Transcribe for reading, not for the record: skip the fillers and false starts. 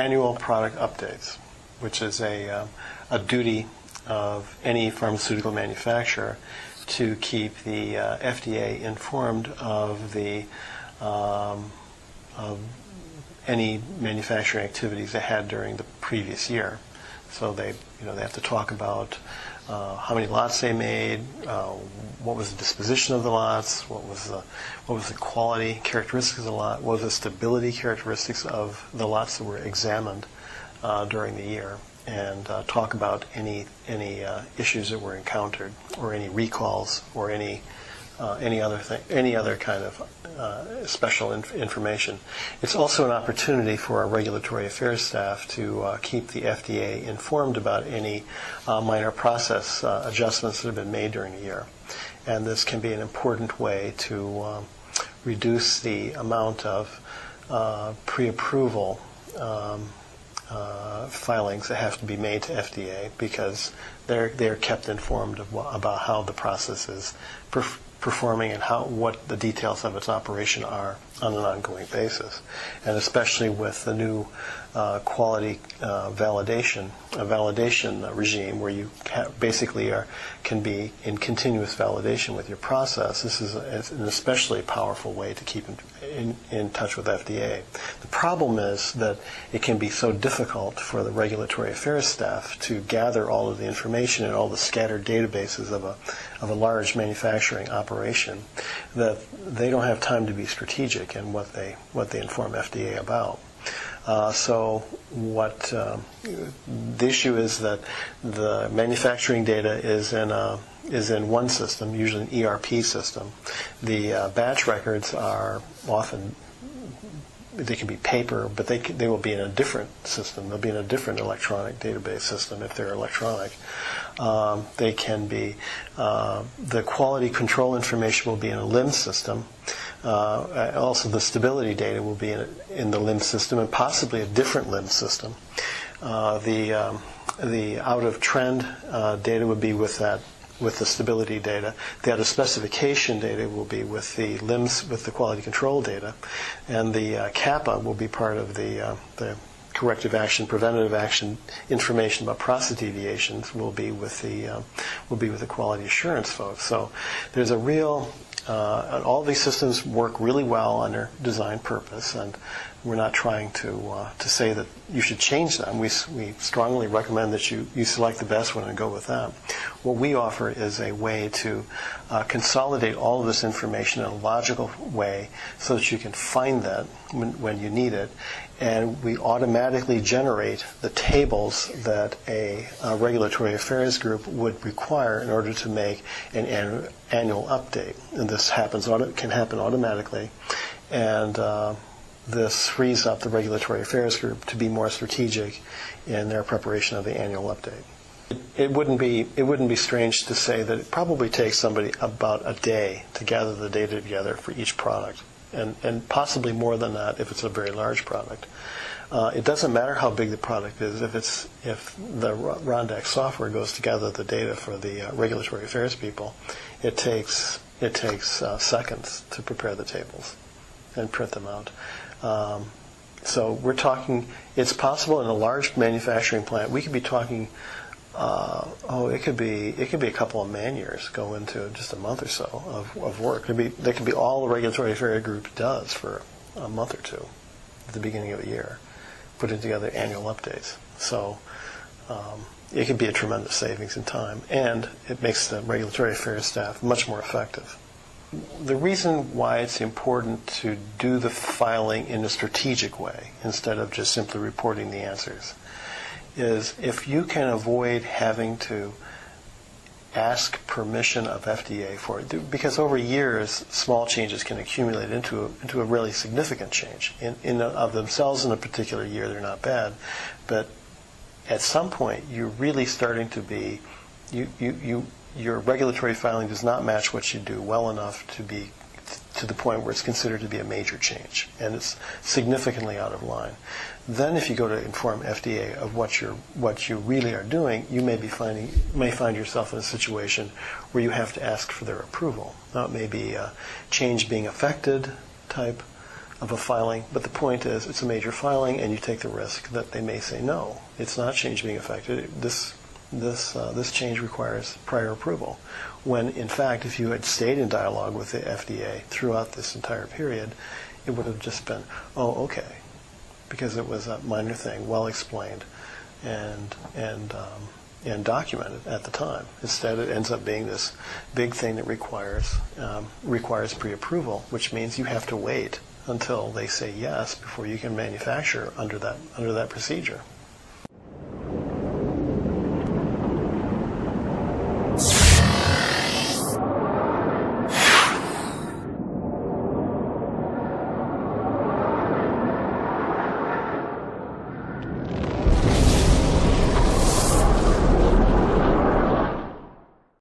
annual product updates, which is a duty of any pharmaceutical manufacturer to keep the FDA informed of any manufacturing activities they had during the previous year. So they have to talk about how many lots they made, what was the disposition of the lots, what was the quality characteristics of the lot, what was the stability characteristics of the lots that were examined during the year, and talk about any issues that were encountered, or any recalls, or any other kind of special information. It's also an opportunity for our regulatory affairs staff to keep the FDA informed about any minor process adjustments that have been made during the year. And this can be an important way to reduce the amount of pre-approval filings that have to be made to FDA, because they're kept informed about how the process is performing and what the details of its operation are on an ongoing basis. And especially with the new quality validation regime, where you basically can be in continuous validation with your process. This is an especially powerful way to keep in touch with FDA. The problem is that it can be so difficult for the regulatory affairs staff to gather all of the information in all the scattered databases of a large manufacturing operation, that they don't have time to be strategic in what they inform FDA about. So the issue is that the manufacturing data is in one system, usually an ERP system. The batch records are often, they can be paper, but they will be in a different system. They'll be in a different electronic database system if they're electronic. They can be, the quality control information will be in a LIMS system. Also, the stability data will be in the LIMS system, and possibly a different LIMS system. The out-of-trend data would be with the stability data. The out-of-specification data will be with the LIMS, with the quality control data, and the CAPA will be part of the corrective action, preventative action information about process deviations will be with the quality assurance folks. So there's a real all these systems work really well on their design purpose, and we're not trying to say that you should change them. We strongly recommend that you select the best one and go with that. What we offer is a way to consolidate all of this information in a logical way so that you can find that when you need it, and we automatically generate the tables that a regulatory affairs group would require in order to make an annual update. And this can happen automatically, and this frees up the regulatory affairs group to be more strategic in their preparation of the annual update. It wouldn't be strange to say that it probably takes somebody about a day to gather the data together for each product, and possibly more than that if it's a very large product. It doesn't matter how big the product is. If the rondaxe software goes to gather the data for the regulatory affairs people, it takes seconds to prepare the tables and print them out. So we're talking, it's possible in a large manufacturing plant, we could be talking, it could be a couple of man years go into just a month or so of work. That could be all the regulatory affairs group does for a month or two at the beginning of the year, putting together annual updates. So it could be a tremendous savings in time, and it makes the regulatory affairs staff much more effective. The reason why it's important to do the filing in a strategic way instead of just simply reporting the answers is if you can avoid having to ask permission of FDA for it, because over years small changes can accumulate into a really significant change. In of themselves in a particular year they're not bad, but at some point you're really starting to be your regulatory filing does not match what you do well enough to be to the point where it's considered to be a major change, and it's significantly out of line. Then if you go to inform FDA of what you really are doing, you may find yourself in a situation where you have to ask for their approval. Now it may be a change being affected type of a filing, but the point is it's a major filing, and you take the risk that they may say no, it's not change being affected. This change requires prior approval. When in fact, if you had stayed in dialogue with the FDA throughout this entire period, it would have just been, oh, okay, because it was a minor thing, well explained, and documented at the time. Instead, it ends up being this big thing that requires pre-approval, which means you have to wait until they say yes before you can manufacture under that procedure.